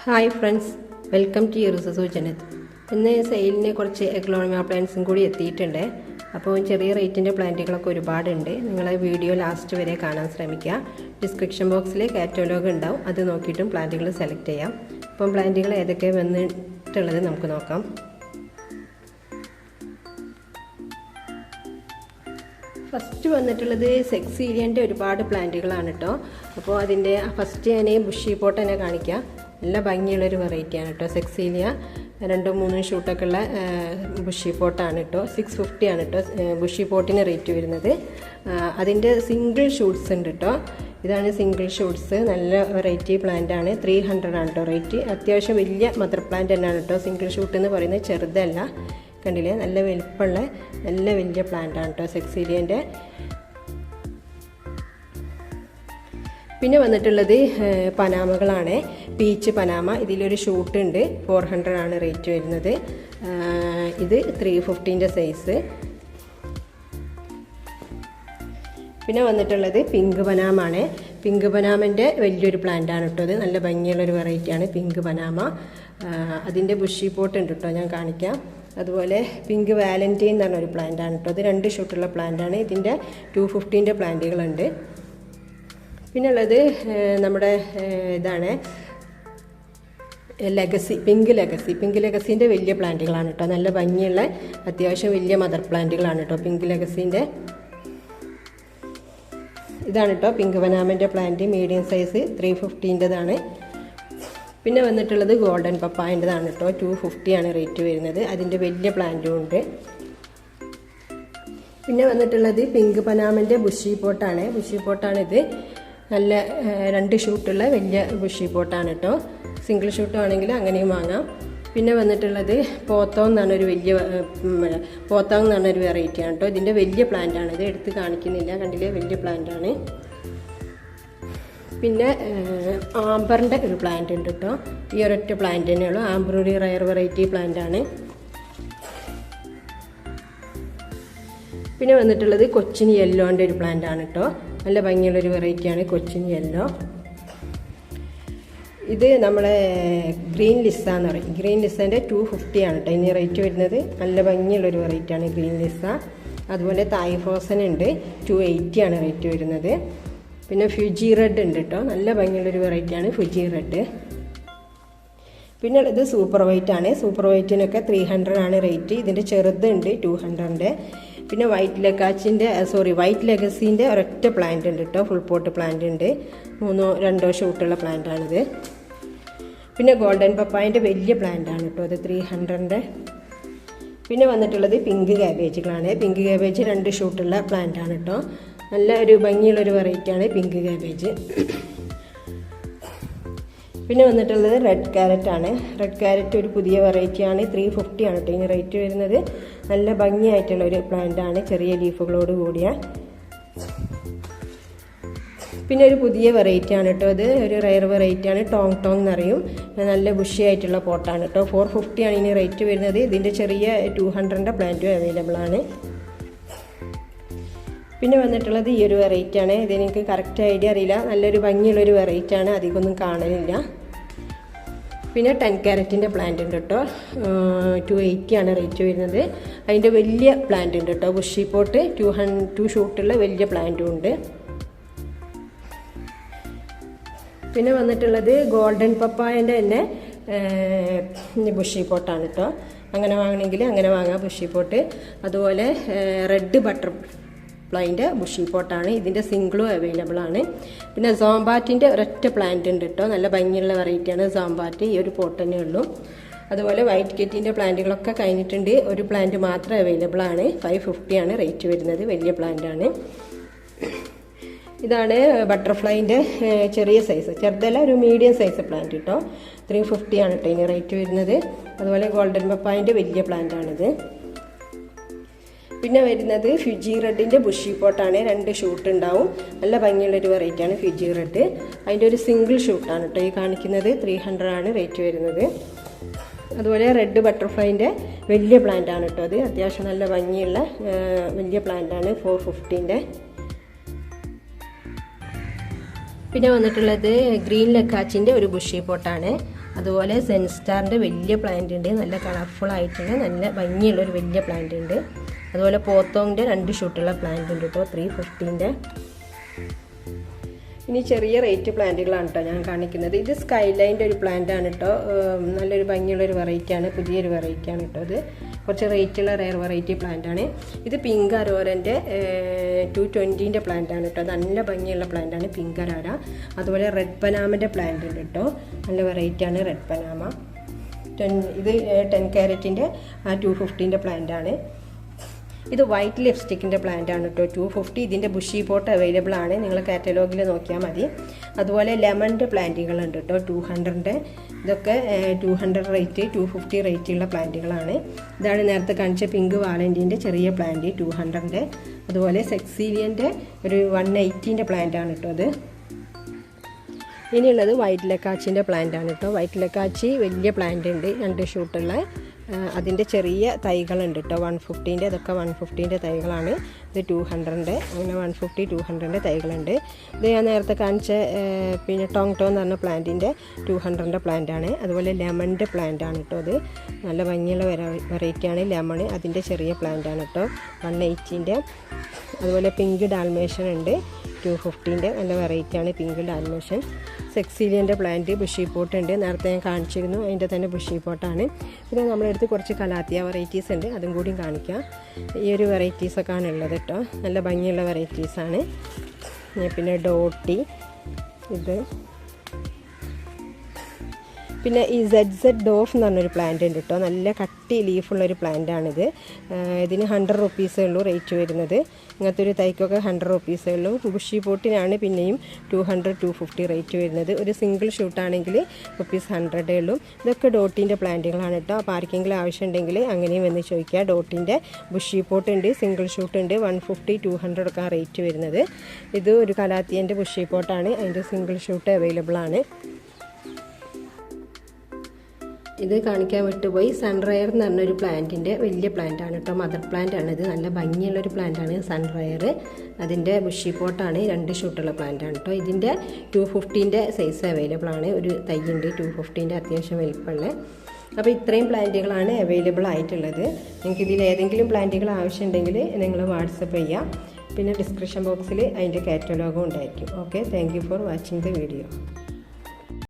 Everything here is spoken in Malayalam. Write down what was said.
ഹായ് ഫ്രണ്ട്സ്, വെൽക്കം ടു യൂറിസസു ജനത്. ഇന്ന് സെയിലിന് കുറച്ച് എഗ്ലോണിമ പ്ലാന്റ്സും കൂടി എത്തിയിട്ടുണ്ട്. അപ്പോൾ ചെറിയ റേറ്റിൻ്റെ പ്ലാന്റുകളൊക്കെ ഒരുപാടുണ്ട്. നിങ്ങൾ വീഡിയോ ലാസ്റ്റ് വരെ കാണാൻ ശ്രമിക്കുക. ഡിസ്ക്രിപ്ഷൻ ബോക്സിൽ കാറ്റലോഗ് ഉണ്ടാവും, അത് നോക്കിയിട്ടും പ്ലാന്റുകൾ സെലക്ട് ചെയ്യാം. അപ്പം പ്ലാന്റുകൾ ഏതൊക്കെ വന്നിട്ടുള്ളത് നമുക്ക് നോക്കാം. ഫസ്റ്റ് വന്നിട്ടുള്ളത് സെക്സീലിയൻ്റെ ഒരുപാട് പ്ലാന്റുകളാണ് കേട്ടോ. അപ്പോൾ അതിൻ്റെ ഫസ്റ്റ് ഞാൻ ബുഷി പോട്ട് തന്നെ കാണിക്കാം. നല്ല ഭംഗിയുള്ളൊരു വെറൈറ്റിയാണ് കേട്ടോ സെക്സീലിയ. 2-3 ഷൂട്ടൊക്കെ ഉള്ള ബുഷി പോട്ടാണ് കേട്ടോ. 650 ആണ് കേട്ടോ ബുഷി പോട്ടിന് റേറ്റ് വരുന്നത്. അതിൻ്റെ സിംഗിൾ ഷൂട്ട്സ് ഉണ്ട് കേട്ടോ. ഇതാണ് സിംഗിൾ ഷൂട്ട്സ്. നല്ല വെറൈറ്റി പ്ലാന്റ് ആണ്. 300 ആണ് കേട്ടോ റേറ്റ്. അത്യാവശ്യം വലിയ മദർ പ്ലാന്റ് തന്നെയാണ് കേട്ടോ. സിംഗിൾ ഷൂട്ട് എന്ന് പറയുന്നത് ചെറുതല്ല, കണ്ടില്ലേ, നല്ല വലിപ്പമുള്ള നല്ല വലിയ പ്ലാന്റ് ആണ് കേട്ടോ സെക്സീലിയൻ്റെ. പിന്നെ വന്നിട്ടുള്ളത് പനാമകളാണ്. Peach Panama. ഇതിലൊരു ഷൂട്ട് ഉണ്ട്. 400 ആണ് റേറ്റ് വരുന്നത്. ഇത് 350ൻ്റെ സൈസ്. പിന്നെ വന്നിട്ടുള്ളത് പിങ്ക് പനാമാണ്. പിങ്ക് പനാമൻ്റെ വലിയൊരു പ്ലാന്റ് ആണ് കേട്ടോ. അത് നല്ല ഭംഗിയുള്ളൊരു വെറൈറ്റിയാണ് പിങ്ക് പനാമ. അതിൻ്റെ ബുഷി പോട്ട് ഉണ്ട് കേട്ടോ, ഞാൻ കാണിക്കാം. അതുപോലെ പിങ്ക് വാലന്റൈൻ എന്ന് പറഞ്ഞൊരു പ്ലാന്റ് ആണ് കേട്ടോ. അത് 2 ഷൂട്ടുള്ള പ്ലാന്റ് ആണ്. ഇതിൻ്റെ 250ൻ്റെ പ്ലാന്റുകളുണ്ട്. പിന്നെ ഉള്ളത് നമ്മുടെ ഇതാണ് ലെഗസി, പിങ്ക് ലെഗസി. പിങ്ക് ലെഗസീൻ്റെ വലിയ പ്ലാന്റുകളാണ് കേട്ടോ. നല്ല ഭംഗിയുള്ള അത്യാവശ്യം വലിയ മദർ പ്ലാന്റുകളാണ് കേട്ടോ പിങ്ക് ലെഗസീൻ്റെ. ഇതാണ് കേട്ടോ പിങ്ക് പനാമൻ്റെ പ്ലാന്റ്, മീഡിയം സൈസ്, 350ൻ്റെതാണ്. പിന്നെ വന്നിട്ടുള്ളത് ഗോൾഡൻ പപ്പായൻ്റെതാണ് കേട്ടോ. 250 ആണ് റേറ്റ് വരുന്നത്. അതിൻ്റെ വലിയ പ്ലാന്റും ഉണ്ട്. പിന്നെ വന്നിട്ടുള്ളത് പിങ്ക് പനാമൻ്റെ ബുഷി പോട്ടാണ്. ബുഷി പോട്ടാണിത്. നല്ല 2 ഷൂട്ടുള്ള വലിയ ബുഷി പോട്ടാണ് കേട്ടോ. സിംഗിൾ ഷൂട്ട് ആണെങ്കിൽ അങ്ങനെയും വാങ്ങാം. പിന്നെ വന്നിട്ടുള്ളത് പോത്തോങ് എന്നാണ് ഒരു വലിയ പോത്തോങ് എന്ന് പറഞ്ഞൊരു വെറൈറ്റിയാണ് കേട്ടോ. ഇതിൻ്റെ വലിയ പ്ലാന്റാണ്. ഇത് എടുത്ത് കാണിക്കുന്നില്ല, കണ്ടില്ലേ, വലിയ പ്ലാന്റാണ്. പിന്നെ ആംബറിൻ്റെ ഒരു പ്ലാന്റ് ഉണ്ട് കേട്ടോ. ഈ ഒരൊറ്റ പ്ലാന്റ് തന്നെയുള്ളൂ. ആംബർ ഒരു റയർ വെറൈറ്റി പ്ലാന്റാണ്. പിന്നെ വന്നിട്ടുള്ളത് കൊച്ചിൻ യെല്ലോൻ്റെ ഒരു പ്ലാന്റ് ആണ് കേട്ടോ. നല്ല ഭംഗിയുള്ളൊരു വെറൈറ്റിയാണ് കൊച്ചിൻ യെല്ലോ. ഇത് നമ്മളെ ഗ്രീൻ ലിസ എന്ന് പറയും. ഗ്രീൻ ലിസേൻ്റെ 250 ആണ് കേട്ടോ ഇനി റേറ്റ് വരുന്നത്. നല്ല ഭംഗിയുള്ളൊരു വെറൈറ്റിയാണ് ഗ്രീൻ ലിസ. അതുപോലെ തായ് ഫ്രോസൻ ഉണ്ട്. 280 ആണ് റേറ്റ് വരുന്നത്. പിന്നെ ഫ്യൂജി റെഡ് ഉണ്ട് കേട്ടോ. നല്ല ഭംഗിയുള്ളൊരു വെറൈറ്റിയാണ് ഫ്യൂജി റെഡ്. പിന്നെ ഉള്ളത് സൂപ്പർ വൈറ്റ് ആണ്. സൂപ്പർ വൈറ്റിനൊക്കെ 300 ആണ് റേറ്റ്. ഇതിൻ്റെ ചെറുതുണ്ട് 200ൻ്റെ. പിന്നെ വൈറ്റ് ലെഗസീൻ്റെ ഒരൊറ്റ പ്ലാന്റ് ഉണ്ട് കേട്ടോ. ഫുൾ പോട്ട് പ്ലാന്റ് ഉണ്ട്. 2 ഷൂട്ടുള്ള പ്ലാന്റാണിത്. പിന്നെ ഗോൾഡൻ പപ്പായൻ്റെ വലിയ പ്ലാന്റ് ആണ് കേട്ടോ. അത് 300ൻ്റെ. പിന്നെ വന്നിട്ടുള്ളത് പിങ്ക് കാബേജുകളാണ്. പിങ്ക് കാബേജ് 2 ഷൂട്ടുള്ള പ്ലാന്റ് ആണ് കേട്ടോ. നല്ല ഒരു ഭംഗിയുള്ളൊരു വെറൈറ്റിയാണ് പിങ്ക് കാബേജ്. പിന്നെ വന്നിട്ടുള്ളത് റെഡ് ക്യാരറ്റ് ആണ്. റെഡ് ക്യാരറ്റ് ഒരു പുതിയ വെറൈറ്റിയാണ്. 350 ആണ് കേട്ടോ ഇനി റേറ്റ് വരുന്നത്. നല്ല ഭംഗിയായിട്ടുള്ള ഒരു പ്ലാന്റ് ആണ്, ചെറിയ ലീഫുകളോട് കൂടിയ. പിന്നെ ഒരു പുതിയ വെറൈറ്റി ആണ് കേട്ടോ. ഇത് ഒരു റയർ വെറൈറ്റി ആണ്. ടോങ് എന്നറിയും. നല്ല ബുഷി ആയിട്ടുള്ള പോട്ടാണ് കേട്ടോ. 450 ആണ് ഇനി റേറ്റ് വരുന്നത്. ഇതിൻ്റെ ചെറിയ 200ൻ്റെ പ്ലാന്റും അവൈലബിൾ ആണ്. പിന്നെ വന്നിട്ടുള്ളത് ഈ ഒരു വെറൈറ്റി ആണ്. ഇതെനിക്ക് കറക്റ്റ് ഐഡിയ അറിയില്ല. നല്ലൊരു ഭംഗിയുള്ളൊരു വെറൈറ്റി ആണ്. അധികമൊന്നും കാണലില്ല. പിന്നെ 10 ക്യാരറ്റിൻ്റെ പ്ലാന്റ് ഉണ്ട് കേട്ടോ. 280 ആണ് റേറ്റ് വരുന്നത്. അതിൻ്റെ വലിയ പ്ലാന്റ് ഉണ്ട് കേട്ടോ. ബുഷി പോട്ട് 2 ഷൂട്ടുള്ള വലിയ പ്ലാന്റും ഉണ്ട്. പിന്നെ വന്നിട്ടുള്ളത് ഗോൾഡൻ പപ്പായൻ്റെ തന്നെ ബുഷി പോട്ടാണ് കേട്ടോ. അങ്ങനെ വാങ്ങണമെങ്കിൽ അങ്ങനെ വാങ്ങാം ബുഷി പോട്ട്. അതുപോലെ റെഡ് ബട്ടർഫ്ലൈൻ്റെ ബുഷി പോട്ടാണ്. ഇതിൻ്റെ സിംഗിളും അവൈലബിൾ ആണ്. പിന്നെ സോംബാറ്റിൻ്റെ ഒരൊറ്റ പ്ലാന്റ് ഉണ്ട് കേട്ടോ. നല്ല ഭംഗിയുള്ള വെറൈറ്റിയാണ് സോംബാറ്റ്. ഈ ഒരു പോട്ട് തന്നെ ഉള്ളൂ. അതുപോലെ വൈറ്റ് കെറ്റിൻ്റെ പ്ലാന്റുകളൊക്കെ കഴിഞ്ഞിട്ടുണ്ട്. ഒരു പ്ലാന്റ് മാത്രം അവൈലബിൾ ആണ്. 550 ആണ് റേറ്റ് വരുന്നത്. വലിയ പ്ലാന്റ് ആണ്. ഇതാണ് ബട്ടർഫ്ലൈൻ്റെ ചെറിയ സൈസ്, ചെറുതല്ല, ഒരു മീഡിയം സൈസ് പ്ലാന്റ് കേട്ടോ. 350 ആണ് കേട്ടോ ഇനി റേറ്റ് വരുന്നത്. അതുപോലെ ഗോൾഡൻ പപ്പായൻ്റെ വലിയ പ്ലാന്റ് ആണിത്. പിന്നെ വരുന്നത് ഫ്യൂജി റെഡിൻ്റെ ബുഷി പോട്ടാണ്. 2 ഷൂട്ട് ഉണ്ടാവും. നല്ല ഭംഗിയുള്ളൊരു വെറൈറ്റിയാണ് ഫ്യൂജി റെഡ്. അതിൻ്റെ ഒരു സിംഗിൾ ഷൂട്ടാണ് കേട്ടോ ഈ കാണിക്കുന്നത്. 300 ആണ് റേറ്റ് വരുന്നത്. അതുപോലെ റെഡ് ബട്ടർഫ്ലൈൻ്റെ വലിയ പ്ലാന്റ് ആണ് കേട്ടോ. അത് അത്യാവശ്യം നല്ല ഭംഗിയുള്ള വലിയ പ്ലാന്റ് ആണ്. 450ൻ്റെ. പിന്നെ വന്നിട്ടുള്ളത് ഗ്രീൻ ലക്കാച്ചിൻ്റെ ഒരു ബുഷി പോട്ടാണ്. അതുപോലെ സെൻസ്റ്റാറിൻ്റെ വലിയ പ്ലാന്റ് ഉണ്ട്, നല്ല കളർഫുൾ ആയിട്ടുള്ള നല്ല ഭംഗിയുള്ളൊരു വലിയ പ്ലാന്റ് ഉണ്ട്. അതുപോലെ പോത്തോങ്ങിൻ്റെ 2 ഷൂട്ടുള്ള പ്ലാന്റ് ഉണ്ട് കേട്ടോ, 350ൻ്റെ. ഇനി ചെറിയ റേറ്റ് പ്ലാന്റുകളാണ് കേട്ടോ ഞാൻ കാണിക്കുന്നത്. ഇത് സ്കൈലൈൻ്റെ ഒരു പ്ലാന്റ് ആണ് കേട്ടോ, നല്ലൊരു ഭംഗിയുള്ളൊരു വെറൈറ്റിയാണ്, പുതിയൊരു വെറൈറ്റിയാണ് കേട്ടോ. ഇത് കുറച്ച് റേറ്റുള്ള റെയർ വെറൈറ്റി പ്ലാന്റ് ആണ്. ഇത് പിങ്ക് അരോരൻ്റെ 220ൻ്റെ പ്ലാന്റ് ആണ് കേട്ടോ, നല്ല ഭംഗിയുള്ള പ്ലാന്റ് ആണ് പിങ്ക് അരോര. അതുപോലെ റെഡ് പനാമൻ്റെ പ്ലാന്റ് ഉണ്ട് കേട്ടോ, നല്ല വെറൈറ്റിയാണ് റെഡ് പനാമ. ഇത് 10 ക്യാരറ്റിൻ്റെ 250ൻ്റെ പ്ലാന്റ് ആണ്. ഇത് വൈറ്റ് ലിപ്സ്റ്റിക്കിൻ്റെ പ്ലാന്റ് ആണ് കേട്ടോ, 250. ഇതിൻ്റെ ബുഷി പോട്ട് അവൈലബിൾ ആണ്, നിങ്ങൾ കാറ്റലോഗിൽ നോക്കിയാൽ മതി. അതുപോലെ ലെമണിൻ്റെ പ്ലാന്റുകളുണ്ട് കേട്ടോ, 200ൻ്റെ. ഇതൊക്കെ 200 റേറ്റ്, 250 റേറ്റുള്ള പ്ലാന്റുകളാണ്. ഇതാണ് നേരത്തെ കാണിച്ച പിങ്ക് വാലൻറ്റീൻ്റെ ചെറിയ പ്ലാന്റ് 200ൻ്റെ. അതുപോലെ സെക്സീലിയൻ്റെ ഒരു 180ൻ്റെ പ്ലാന്റ് ആണ് കേട്ടോ അത്. ഇനിയുള്ളത് വൈറ്റ് ലക്കാച്ചിൻ്റെ പ്ലാന്റ് ആണ് കേട്ടോ. വൈറ്റ് ലക്കാച്ചി വലിയ പ്ലാന്റ് ഉണ്ട്, 2 ഷൂട്ടുള്ള. അതിൻ്റെ ചെറിയ തൈകളുണ്ട് കേട്ടോ, 150ൻ്റെ. ഇതൊക്കെ 150ൻ്റെ തൈകളാണ്. ഇത് 200ൻ്റെ, അങ്ങനെ 150, 200ൻ്റെ തൈകളുണ്ട്. ഇത് ഞാൻ നേരത്തെ കാണിച്ച പിന്നെ ടോങ് എന്ന് പറഞ്ഞ പ്ലാന്റിൻ്റെ 200ൻ്റെ പ്ലാന്റാണ്. അതുപോലെ ലെമണിൻ്റെ പ്ലാന്റ് ആണ് കേട്ടോ, അത് നല്ല ഭംഗിയുള്ള വെറൈറ്റിയാണ് ലെമൺ. അതിൻ്റെ ചെറിയ പ്ലാന്റാണ് കേട്ടോ, 180ൻ്റെ. അതുപോലെ പിങ്ക് ഡാൽമേഷൻ ഉണ്ട്, 250ൻ്റെ, നല്ല വെറൈറ്റിയാണ് പിങ്ക് ഡാൽമേഷൻ. സെക്സീലിയൻ്റെ പ്ലാന്റ് ബുഷി പോട്ട് ഉണ്ട്, നേരത്തെ ഞാൻ കാണിച്ചിരുന്നു, അതിൻ്റെ തന്നെ ബുഷി പോട്ടാണ്. പിന്നെ നമ്മളെടുത്ത് കുറച്ച് കലാത്തിയ വെറൈറ്റീസ് ഉണ്ട്, അതും കൂടി കാണിക്കാം. ഈ ഒരു വെറൈറ്റീസൊക്കെ ആണ് ഉള്ളത് കേട്ടോ, നല്ല ഭംഗിയുള്ള വെറൈറ്റീസാണ്. പിന്നെ ഡോട്ടി, ഇത് പിന്നെ ഈ ZZ ഡോഫ് എന്ന് പറഞ്ഞൊരു പ്ലാന്റ് ഉണ്ട് കേട്ടോ, നല്ല കട്ടി ലീഫുള്ളൊരു പ്ലാന്റാണിത്. ഇതിന് 100 റുപ്പീസേ ഉള്ളൂ റേറ്റ് വരുന്നത്. ഇങ്ങനത്തെ ഒരു തൈക്കൊക്കെ 100 റുപ്പീസേ ഉള്ളൂ. ബുഷി പോട്ടിനാണ് പിന്നെയും 200, 250 റേറ്റ് വരുന്നത്. ഒരു സിംഗിൾ ഷൂട്ടാണെങ്കിൽ ₹100 ഉള്ളൂ. ഇതൊക്കെ ഡോട്ടിൻ്റെ പ്ലാന്റുകളാണ് കേട്ടോ. അപ്പോൾ ആർക്കെങ്കിലും ആവശ്യമുണ്ടെങ്കിൽ അങ്ങനെയും വന്ന് ചോദിക്കുക. ഡോട്ടിൻ്റെ ബുഷി പോട്ട് ഉണ്ട്, സിംഗിൾ ഷൂട്ട് ഉണ്ട്, 150, 200 ഒക്കെ റേറ്റ് വരുന്നത്. ഇത് ഒരു കലാത്തിയൻ്റെ ബുഷി പോട്ടാണ്, അതിൻ്റെ സിംഗിൾ ഷൂട്ട് അവൈലബിൾ ആണ്. ഇത് കാണിക്കാൻ വിട്ടുപോയി, സൺറയർ എന്ന് പറഞ്ഞൊരു പ്ലാന്റിൻ്റെ വലിയ പ്ലാന്റാണ് കേട്ടോ, മദർ പ്ലാന്റ് ആണ്. ഇത് നല്ല ഭംഗിയുള്ളൊരു പ്ലാന്റാണ് സൺറയർ. അതിൻ്റെ ബുഷി പോട്ടാണ്, 2 ഷൂട്ടുള്ള പ്ലാന്റാണ് കേട്ടോ. ഇതിൻ്റെ 250ൻ്റെ സൈസ് അവൈലബിൾ ആണ്. ഒരു തൈയുണ്ട് 250ൻ്റെ അത്യാവശ്യം വലിപ്പമുള്ള. അപ്പോൾ ഇത്രയും പ്ലാന്റുകളാണ് അവൈലബിൾ ആയിട്ടുള്ളത്. നിങ്ങൾക്ക് ഇതിൽ ഏതെങ്കിലും പ്ലാന്റുകൾ ആവശ്യമുണ്ടെങ്കിൽ നിങ്ങൾ വാട്സപ്പ് ചെയ്യാം. പിന്നെ ഡിസ്ക്രിപ്ഷൻ ബോക്സിൽ അതിൻ്റെ കാറ്റലോഗും ഉണ്ടായിരിക്കും. Okay, thank you for watching the video.